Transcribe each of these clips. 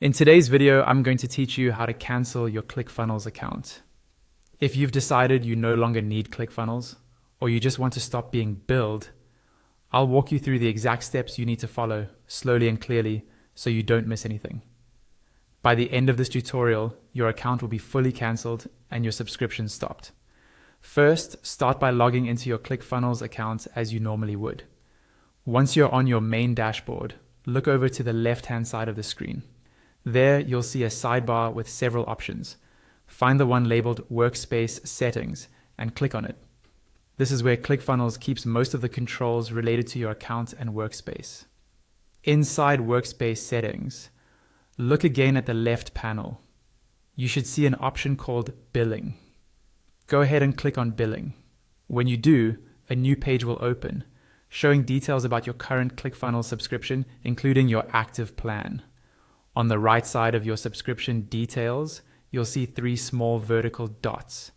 In today's video, I'm going to teach you how to cancel your ClickFunnels account. If you've decided you no longer need ClickFunnels, or you just want to stop being billed, I'll walk you through the exact steps you need to follow slowly and clearly so you don't miss anything. By the end of this tutorial, your account will be fully canceled and your subscription stopped. First, start by logging into your ClickFunnels account as you normally would. Once you're on your main dashboard, look over to the left-hand side of the screen. There, you'll see a sidebar with several options. Find the one labeled Workspace Settings and click on it. This is where ClickFunnels keeps most of the controls related to your account and workspace. Inside Workspace Settings, look again at the left panel. You should see an option called Billing. Go ahead and click on Billing. When you do, a new page will open, showing details about your current ClickFunnels subscription, including your active plan. On the right side of your subscription details, you'll see 3 small vertical dots.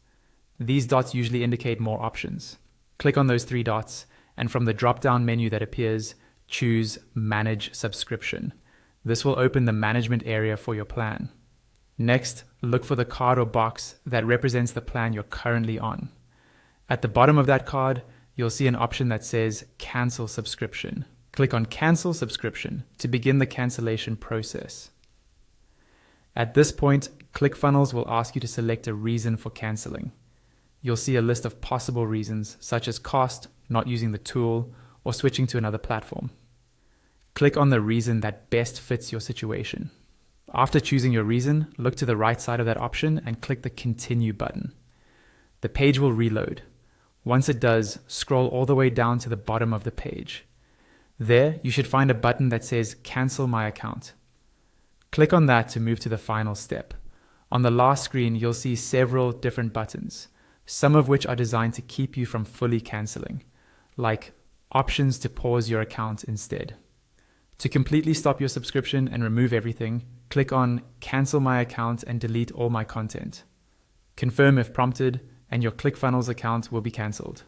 These dots usually indicate more options. Click on those 3 dots, and from the drop-down menu that appears, choose Manage Subscription. This will open the management area for your plan. Next, look for the card or box that represents the plan you're currently on. At the bottom of that card, you'll see an option that says Cancel Subscription. Click on Cancel Subscription to begin the cancellation process. At this point, ClickFunnels will ask you to select a reason for canceling. You'll see a list of possible reasons, such as cost, not using the tool, or switching to another platform. Click on the reason that best fits your situation. After choosing your reason, look to the right side of that option and click the Continue button. The page will reload. Once it does, scroll all the way down to the bottom of the page. There, you should find a button that says Cancel My Account. Click on that to move to the final step. On the last screen, you'll see several different buttons, some of which are designed to keep you from fully canceling, like options to pause your account instead. To completely stop your subscription and remove everything, click on Cancel My Account and delete all my content. Confirm if prompted, and your ClickFunnels account will be cancelled.